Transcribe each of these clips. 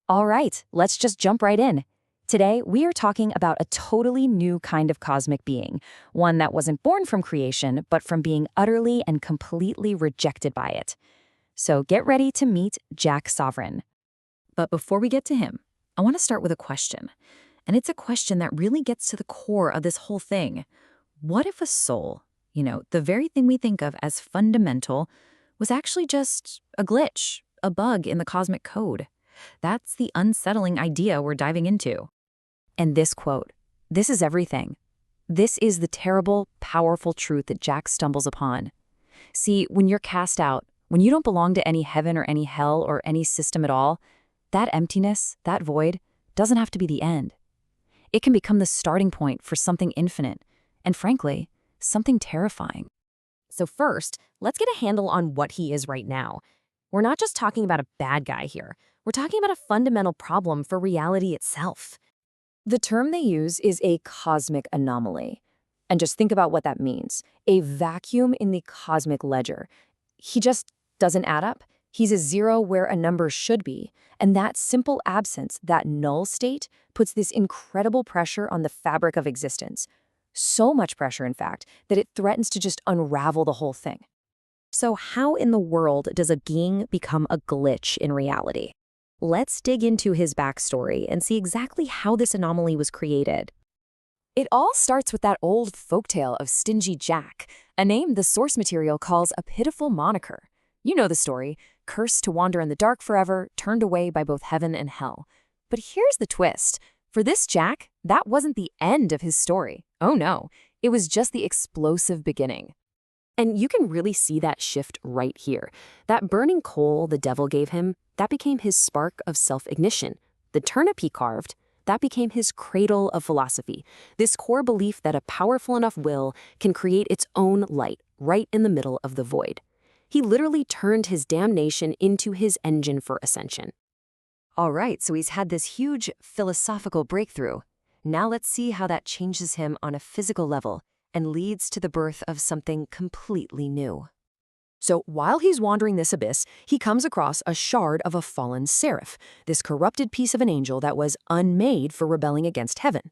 All right, let's just jump right in. Today, we are talking about a totally new kind of cosmic being, one that wasn't born from creation, but from being utterly and completely rejected by it. So get ready to meet Jack Sovereign. But before we get to him, I want to start with a question. And it's a question that really gets to the core of this whole thing. What if a soul, the very thing we think of as fundamental, was actually just a glitch, a bug in the cosmic code? That's the unsettling idea we're diving into. And this quote, this is everything. This is the terrible, powerful truth that Jack stumbles upon. See, when you're cast out, when you don't belong to any heaven or any hell or any system at all, that emptiness, that void, doesn't have to be the end. It can become the starting point for something infinite, and frankly, something terrifying. So first, let's get a handle on what he is right now. We're not just talking about a bad guy here. We're talking about a fundamental problem for reality itself. The term they use is a cosmic anomaly. And just think about what that means. A vacuum in the cosmic ledger. He just doesn't add up. He's a zero where a number should be. And that simple absence, that null state, puts this incredible pressure on the fabric of existence. So much pressure, in fact, that it threatens to just unravel the whole thing. So how in the world does a being become a glitch in reality? Let's dig into his backstory and see exactly how this anomaly was created. It all starts with that old folktale of Stingy Jack, a name the source material calls a pitiful moniker. You know the story, cursed to wander in the dark forever, turned away by both heaven and hell. But here's the twist. For this Jack, that wasn't the end of his story. Oh no, it was just the explosive beginning. And you can really see that shift right here. That burning coal the devil gave him, that became his spark of self-ignition. The turnip he carved, that became his cradle of philosophy. This core belief that a powerful enough will can create its own light right in the middle of the void. He literally turned his damnation into his engine for ascension. All right, so he's had this huge philosophical breakthrough. Now let's see how that changes him on a physical level and leads to the birth of something completely new. So while he's wandering this abyss, he comes across a shard of a fallen seraph, this corrupted piece of an angel that was unmade for rebelling against heaven.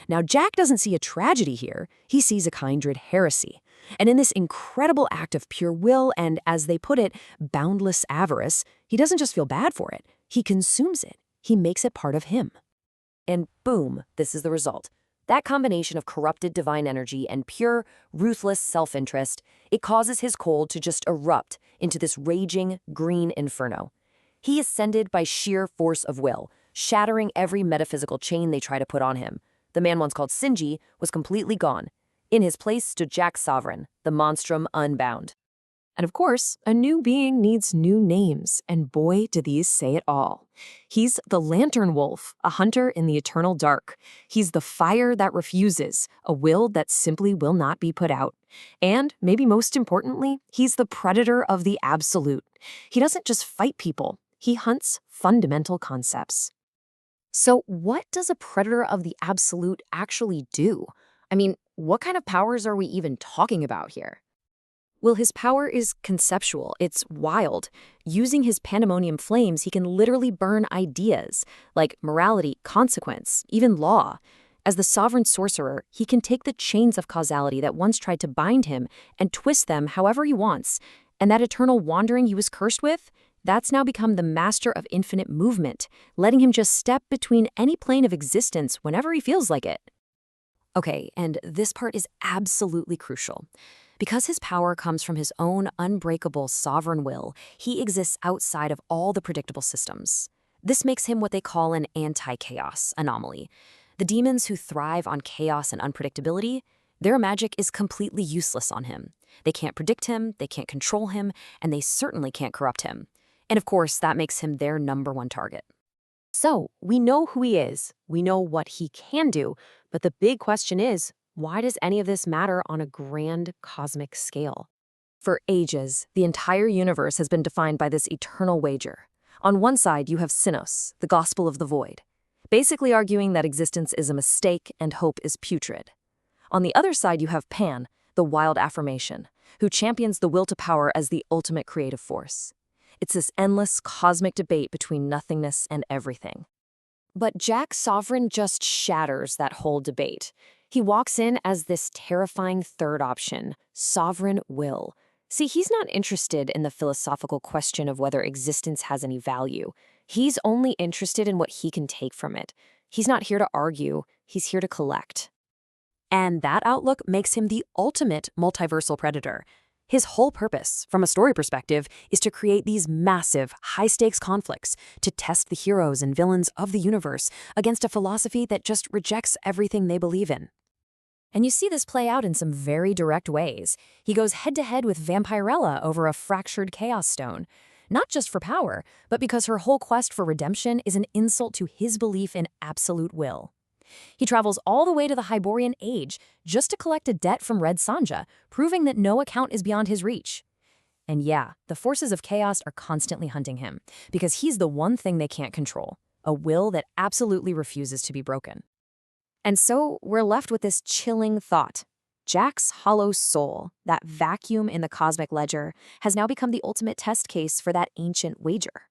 Now Jack doesn't see a tragedy here, he sees a kindred heresy. And in this incredible act of pure will and, as they put it, boundless avarice, he doesn't just feel bad for it, he consumes it. He makes it part of him. And boom, this is the result. That combination of corrupted divine energy and pure, ruthless self-interest, it causes his coal to just erupt into this raging, green inferno. He ascended by sheer force of will, shattering every metaphysical chain they try to put on him. The man once called Sinji was completely gone. In his place stood Jack Sovereign, the monstrum unbound. And of course, a new being needs new names, and boy, do these say it all. He's the Lantern Wolf, a hunter in the eternal dark. He's the fire that refuses, a will that simply will not be put out. And, maybe most importantly, he's the predator of the absolute. He doesn't just fight people, he hunts fundamental concepts. So what does a predator of the absolute actually do? I mean, what kind of powers are we even talking about here? Well, his power is conceptual, it's wild. Using his pandemonium flames, he can literally burn ideas, like morality, consequence, even law. As the sovereign sorcerer, he can take the chains of causality that once tried to bind him and twist them however he wants. And that eternal wandering he was cursed with, that's now become the master of infinite movement, letting him just step between any plane of existence whenever he feels like it. Okay, and this part is absolutely crucial. Because his power comes from his own unbreakable sovereign will, he exists outside of all the predictable systems. This makes him what they call an anti-chaos anomaly. The demons who thrive on chaos and unpredictability, their magic is completely useless on him. They can't predict him, they can't control him, and they certainly can't corrupt him. And of course, that makes him their #1 target. So, we know who he is, we know what he can do, but the big question is, why does any of this matter on a grand cosmic scale? For ages, the entire universe has been defined by this eternal wager. On one side, you have Sinos, the gospel of the void, basically arguing that existence is a mistake and hope is putrid. On the other side, you have Pan, the wild affirmation, who champions the will to power as the ultimate creative force. It's this endless cosmic debate between nothingness and everything. But Jack's sovereign just shatters that whole debate. He walks in as this terrifying third option, sovereign will. See, he's not interested in the philosophical question of whether existence has any value. He's only interested in what he can take from it. He's not here to argue, he's here to collect. And that outlook makes him the ultimate multiversal predator. His whole purpose, from a story perspective, is to create these massive, high-stakes conflicts, to test the heroes and villains of the universe against a philosophy that just rejects everything they believe in. And you see this play out in some very direct ways. He goes head-to-head with Vampirella over a fractured Chaos Stone. Not just for power, but because her whole quest for redemption is an insult to his belief in absolute will. He travels all the way to the Hyborian Age just to collect a debt from Red Sonja, proving that no account is beyond his reach. And yeah, the forces of chaos are constantly hunting him, because he's the one thing they can't control, a will that absolutely refuses to be broken. And so we're left with this chilling thought. Jack's hollow soul, that vacuum in the cosmic ledger, has now become the ultimate test case for that ancient wager.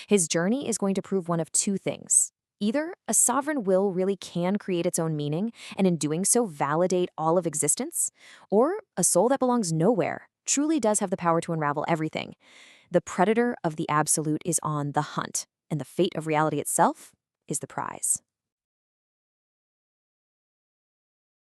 His journey is going to prove one of two things. Either a sovereign will really can create its own meaning, and in doing so validate all of existence, or a soul that belongs nowhere truly does have the power to unravel everything. The predator of the absolute is on the hunt, and the fate of reality itself is the prize.